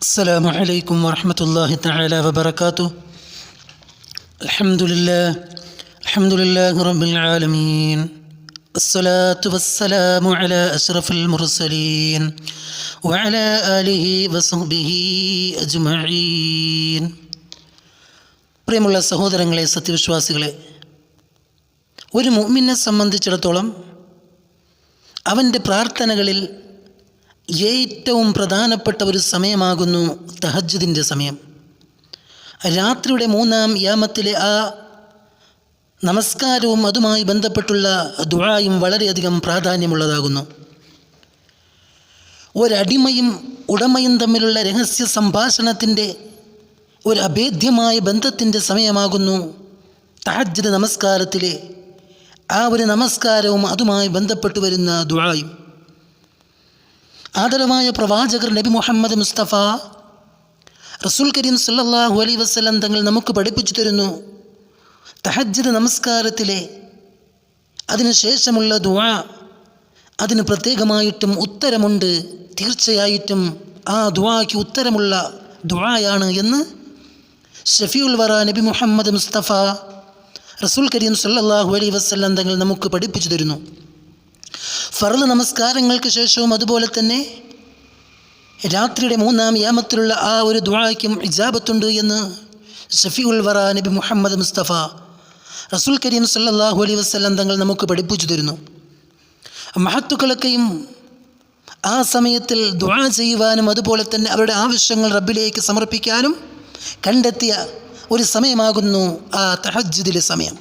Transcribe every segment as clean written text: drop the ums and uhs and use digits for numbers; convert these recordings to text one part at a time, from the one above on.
السلام عليكم ورحمة الله تعالى وبركاته. الحمد لله رب العالمين، الصلاة والسلام على أشرف المرسلين وعلى آله وصحبه أجمعين. പ്രിയമുള്ള സഹോദരങ്ങളെ, സത്യവിശ്വാസികളെ, ഒരു മുഅ്മിനെ സംബന്ധിച്ചിടത്തോളം അവൻ്റെ പ്രാർത്ഥനകളിൽ ഏറ്റവും പ്രധാനപ്പെട്ട ഒരു സമയമാകുന്നു തഹജ്ജുദിൻ്റെ സമയം. രാത്രിയുടെ 3-ാം യാമത്തിലെ ആ നമസ്കാരവും അതുമായി ബന്ധപ്പെട്ടുള്ള ദുആയും വളരെയധികം പ്രാധാന്യമുള്ളതാകുന്നു. ഒരടിമയും ഉടമയും തമ്മിലുള്ള രഹസ്യ സംഭാഷണത്തിൻ്റെ ഒരു അഭേദ്യമായ ബന്ധത്തിൻ്റെ സമയമാകുന്നു തഹജ്ജുദ് നമസ്കാരത്തിലെ ആ ഒരു നമസ്കാരവും അതുമായി ബന്ധപ്പെട്ടു വരുന്ന ദുആയും. ആദരവായ പ്രവാചകർ നബി മുഹമ്മദ് മുസ്തഫ റസൂൽ കരീം സല്ലല്ലാഹു അലൈഹി വസല്ലം തങ്ങൾ നമുക്ക് പഠിപ്പിച്ചു തരുന്നു, തഹജ്ജുദ് നമസ്കാരത്തിലെ അതിനുശേഷമുള്ള ദുആ അതിന് പ്രത്യേകമായിട്ടും ഉത്തരമുണ്ട്. തീർച്ചയായിട്ടും ആ ദുആയ്ക്ക് ഉത്തരമുള്ള ദുആയാണ് എന്ന് ഷഫീഉൽ വറ നബി മുഹമ്മദ് മുസ്തഫ റസൂൽ കരീം സല്ലല്ലാഹു അലൈഹി വസല്ലം തങ്ങൾ നമുക്ക് പഠിപ്പിച്ചു തരുന്നു. ഫർള് നമസ്കാരങ്ങൾക്ക് ശേഷവും അതുപോലെ തന്നെ രാത്രിയുടെ 3-ാം യാമത്തിലുള്ള ആ ഒരു ദുആയ്ക്കും ഇജാബത്തുണ്ട് എന്ന് ഷഫീഉൽ വറ നബി മുഹമ്മദ് മുസ്തഫ റസൂൽ കരീം സല്ലല്ലാഹു അലൈഹി വസല്ലം തങ്ങൾ നമുക്ക് പഠിപ്പിച്ചു തരുന്നു. മഹത്തുക്കളൊക്കെയും ആ സമയത്തിൽ ദുആ ചെയ്യുവാനും അതുപോലെ തന്നെ അവരുടെ ആവശ്യങ്ങൾ റബ്ബിലേക്ക് സമർപ്പിക്കാനും കണ്ടെത്തിയ ഒരു സമയമാകുന്നു ആ തഹജ്ജുദിലെ സമയം.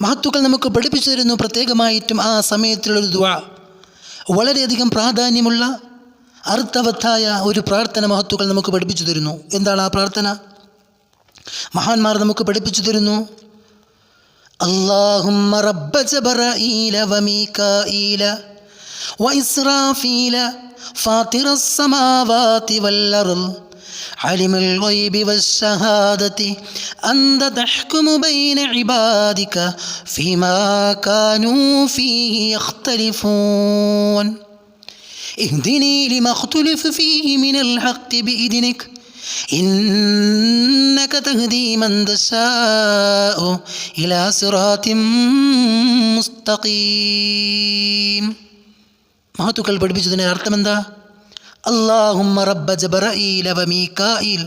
മഹത്തുക്കൾ നമുക്ക് പഠിപ്പിച്ചു തരുന്നു, പ്രത്യേകമായിട്ടും ആ സമയത്തിലുള്ളൊരു ദുആ വളരെയധികം പ്രാധാന്യമുള്ള അർത്ഥവത്തായ ഒരു പ്രാർത്ഥന മഹത്തുക്കൾ നമുക്ക് പഠിപ്പിച്ചു തരുന്നു. എന്താണ് ആ പ്രാർത്ഥന? മഹാന്മാർ നമുക്ക് പഠിപ്പിച്ചു തരുന്നു, അല്ലാഹുമ്മ റബ്ബ ജബറഈല വമീകാഈല വഇസ്റാഫീല ഫാത്തിറസ് സമാവാതി വൽ അർള് عالم الغيب والشهادة أنت تحكم بين عبادك فيما كانوا فيه يختلفون اهدني لما اختلف فيه من الحق بإذنك إنك تهدي من تشاء إلى صراط مستقيم. മഹത്തുക്കൾ പഠിപ്പിച്ചതിന് അർത്ഥമെന്താ? അല്ലാഹുമ്മ റബ്ബ ജബറഈല വ മീകായിൽ,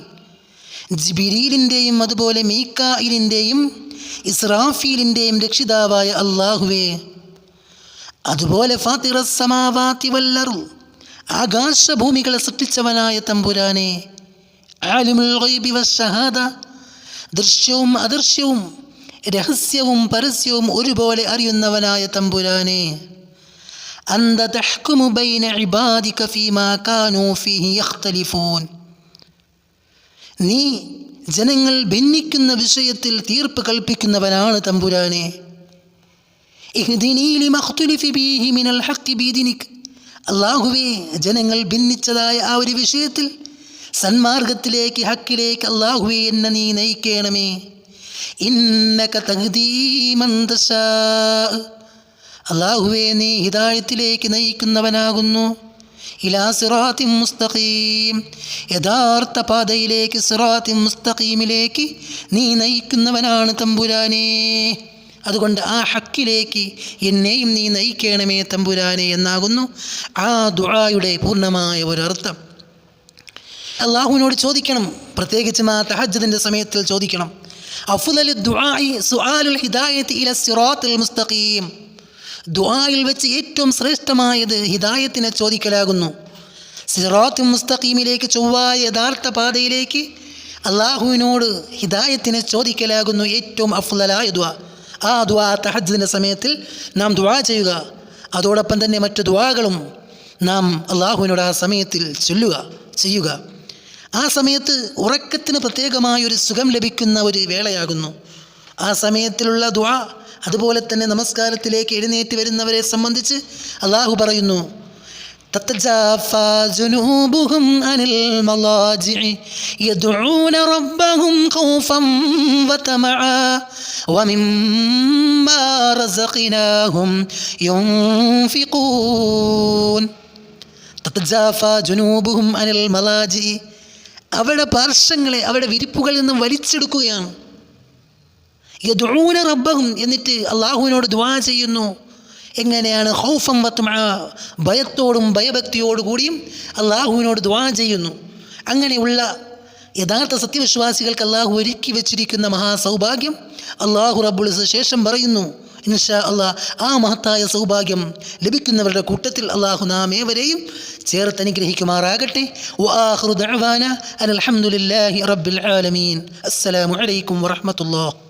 ജിബ്രീലിൻ്റെയും അതുപോലെ മീകായിലിൻ്റെയും ഇസ്രാഫീലിൻ്റെയും രക്ഷിതാവായ അല്ലാഹുവേ, അതുപോലെ ഫാത്തിറസ് സമാവാതി വൽ അർള്, ആകാശഭൂമികളെ സൃഷ്ടിച്ചവനായ തമ്പുരാനെ, ആലിമുൽ ഗൈബി വശഹാദ, ദൃശ്യവും അദൃശ്യവും രഹസ്യവും പരസ്യവും ഒരുപോലെ അറിയുന്നവനായ തമ്പുരാനെ, അന്ത തഹ്കുമു ബൈന ഇബാദിക ഫീമാ കാനൂ ഫീഹി യഖ്തലിഫൂൻ, നീ ജനങ്ങൾ ഭിന്നിക്കുന്ന വിഷയത്തിൽ തീർപ്പ് കൽപ്പിക്കുന്നവനാണ് തമ്പുരാനെ. ഇഹ്ദിനീ ലിമാ ഇഖ്തുലിഫ ഫീഹി മിനൽ ഹഖ് ബിഇദ്നിക, അല്ലാഹുവേ, ജനങ്ങൾ ഭിന്നിച്ചതായ ആ ഒരു വിഷയത്തിൽ സന്മാർഗത്തിലേക്ക്, ഹക്കിലേക്ക് അല്ലാഹുവേ എന്നെ നീ നയിക്കണമേ. ഇന്നക തഹ്ദീ മൻ തശാ, അല്ലാഹുവേ, നീ ഹിദായത്തിലേക്ക് നയിക്കുന്നവനാകുന്നു. ഇലാ സിറാത്തിൻ മുസ്തഖീം, യഥാർത്ഥ പാതയിലേക്ക്, സിറാത്തിൻ മുസ്തഖീമിലേക്ക് നീ നയിക്കുന്നവനാണ് തമ്പുരാനെ. അതുകൊണ്ട് ആ ഹക്കിലേക്ക് എന്നെയും നീ നയിക്കണമേ തമ്പുരാനെ എന്നാകുന്നു ആ ദുആയുടെ പൂർണ്ണമായ ഒരർത്ഥം. അല്ലാഹുവിനോട് ചോദിക്കണം, പ്രത്യേകിച്ചും ആ തഹജ്ജുദിൻ്റെ സമയത്തിൽ ചോദിക്കണം. അഫ്ളലു ദുആഇ സുആലുൽ ഹിദായത്തി ഇല സിറാത്തിൽ മുസ്തഖീം, ദുആയിൽ വെച്ച് ഏറ്റവും ശ്രേഷ്ഠമായത് ഹിദായത്തിനെ ചോദിക്കലാകുന്നു. സിറാത്തുൽ മുസ്തഖീമിലേക്ക്, ചൊവ്വായ യഥാർത്ഥ പാതയിലേക്ക് അല്ലാഹുവിനോട് ഹിദായത്തിനെ ചോദിക്കലാകുന്നു ഏറ്റവും അഫ്ളലായ ദുആ. ആ ദുആ തഹജ്ജുദിൻ്റെ സമയത്തിൽ നാം ദുആ ചെയ്യുക. അതോടൊപ്പം തന്നെ മറ്റു ദുആകളും നാം അല്ലാഹുവിനോട് ആ സമയത്തിൽ ചെയ്യുക. ആ സമയത്ത് ഉറക്കത്തിന് പ്രത്യേകമായൊരു സുഖം ലഭിക്കുന്ന ഒരു വേളയാകുന്നു ആ സമയത്തിലുള്ള ദുആ. അതുപോലെ തന്നെ നമസ്കാരത്തിലേക്ക് എഴുന്നേറ്റ് വരുന്നവരെ സംബന്ധിച്ച് അല്ലാഹു പറയുന്നു, തതജാഫാ ജുനൂബുഹും അനിൽ മലാജിഇ യദ്ഊന റബ്ബഹും ഖൗഫൻ വതമഅ വമിമ്മാ റസഖ്നാഹും യുൻഫിഖൂൻ. തതജാഫാ ജുനൂബുഹും അനിൽ മലാജിഇ, അവരുടെ പാർശ്വങ്ങളെ അവരുടെ വിരിപ്പുകളിൽ നിന്നും വലിച്ചെടുക്കുകയാണ്. യദ്ഊന റബ്ബഹും, എന്നിട്ട് അള്ളാഹുവിനോട് ദുആ ചെയ്യുന്നു. എങ്ങനെയാണ്? ഖൗഫൻ വത്മഅ, ഭയത്തോടും ഭയഭക്തിയോടുകൂടിയും അള്ളാഹുവിനോട് ദുആ ചെയ്യുന്നു. അങ്ങനെയുള്ള യഥാർത്ഥ സത്യവിശ്വാസികൾക്ക് അള്ളാഹു ഒരുക്കി വെച്ചിരിക്കുന്ന മഹാസൗഭാഗ്യം അള്ളാഹു റബ്ബുൽ ഇസ്സത്ത് ശേഷം പറയുന്നു. ഇൻഷാ അള്ളാഹ് ആ മഹത്തായ സൗഭാഗ്യം ലഭിക്കുന്നവരുടെ കൂട്ടത്തിൽ അള്ളാഹു നാം ഏവരെയും ചേർത്ത് അനുഗ്രഹിക്കുമാറാകട്ടെ. വആഖിറു ദഅവാന അൽഹംദുലില്ലാഹി റബ്ബിൽ ആലമീൻ. അസ്സലാമു അലൈക്കും വറഹ്മത്തുള്ളാഹി.